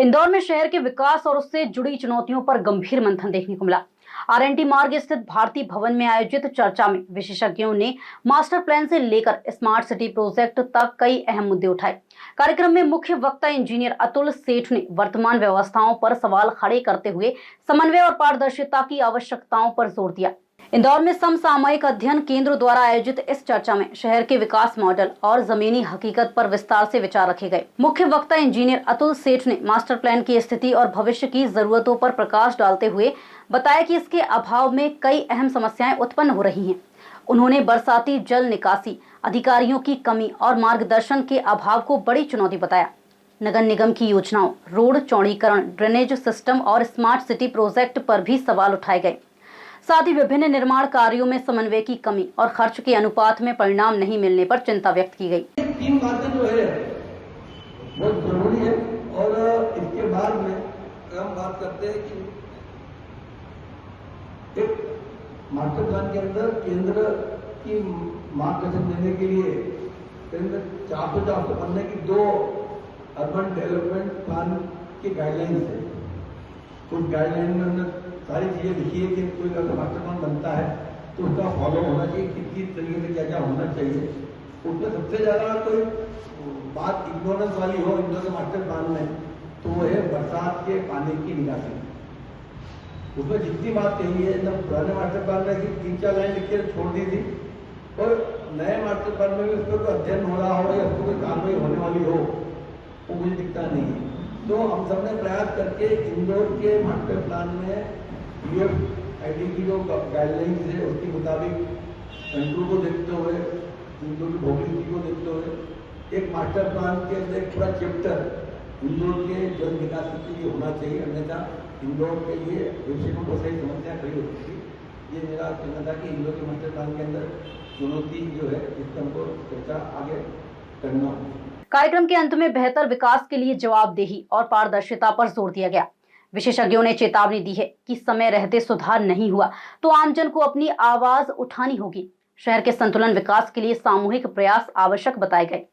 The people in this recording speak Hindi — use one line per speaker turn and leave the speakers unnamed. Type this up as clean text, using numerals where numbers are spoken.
इंदौर में शहर के विकास और उससे जुड़ी चुनौतियों पर गंभीर मंथन देखने को मिला। आरएनटी मार्ग स्थित भारती भवन में आयोजित चर्चा में विशेषज्ञों ने मास्टर प्लान से लेकर स्मार्ट सिटी प्रोजेक्ट तक कई अहम मुद्दे उठाए। कार्यक्रम में मुख्य वक्ता इंजीनियर अतुल सेठ ने वर्तमान व्यवस्थाओं पर सवाल खड़े करते हुए समन्वय और पारदर्शिता की आवश्यकताओं पर जोर दिया। इंदौर में समसामयिक अध्ययन केंद्र द्वारा आयोजित इस चर्चा में शहर के विकास मॉडल और जमीनी हकीकत पर विस्तार से विचार रखे गए। मुख्य वक्ता इंजीनियर अतुल सेठ ने मास्टर प्लान की स्थिति और भविष्य की जरूरतों पर प्रकाश डालते हुए बताया कि इसके अभाव में कई अहम समस्याएं उत्पन्न हो रही हैं। उन्होंने बरसाती जल निकासी, अधिकारियों की कमी और मार्गदर्शन के अभाव को बड़ी चुनौती बताया। नगर निगम की योजनाओं, रोड चौड़ीकरण, ड्रेनेज सिस्टम और स्मार्ट सिटी प्रोजेक्ट पर भी सवाल उठाए गए। साथ ही विभिन्न निर्माण कार्यों में समन्वय की कमी और खर्च के अनुपात में परिणाम नहीं मिलने पर चिंता व्यक्त की गई।
3 बातें जो है बहुत जरूरी है और इसके बाद में हम बात करते हैं कि एक मास्टर प्लान के अंदर केंद्र की मार्गदर्शन देने के लिए केंद्र 400 बनने की 2 अर्बन डेवलपमेंट प्लान की गाइडलाइंस है। उस गाइडलाइन में हमने सारी चीजें लिखी है कि कोई अगर मास्टर प्लान बनता है तो उसका फॉलो होना चाहिए, किस तरीके से क्या क्या होना चाहिए। उसमें सबसे ज्यादा कोई बात इग्नोरेंस वाली हो इंदौर के मास्टर प्लान में तो वो है बरसात के पानी की निकासी। उसमें जितनी बात कही है जब पुराने मास्टर प्लान में 3-4 लाइन लिख के छोड़ दी थी और नए मास्टर प्लान में भी उस पर कोई अध्ययन हो रहा हो या उसको कोई कार्रवाई होने वाली हो वो मुझे दिखता नहीं है। तो हम सबने प्रयास करके इंदौर के मास्टर प्लान में यूएफआईडी की जो गाइडलाइंस है उसके मुताबिक कंट्रोल को देखते हुए, इंदौर की भौगोलिक को देखते हुए एक मास्टर प्लान के अंदर एक पूरा चैप्टर इंदौर के जल निकास के लिए होना चाहिए, अन्यथा इंदौर के लिए भविष्य में बहुत सारी समस्या खड़ी हो सकती है। ये मेरा कहना था कि इंदौर के मास्टर प्लान के अंदर चुनौती जो है इसका हमको चर्चा आगे करना होगी।
कार्यक्रम के अंत में बेहतर विकास के लिए जवाबदेही और पारदर्शिता पर जोर दिया गया। विशेषज्ञों ने चेतावनी दी है कि समय रहते सुधार नहीं हुआ तो आमजन को अपनी आवाज उठानी होगी। शहर के संतुलन विकास के लिए सामूहिक प्रयास आवश्यक बताए गए।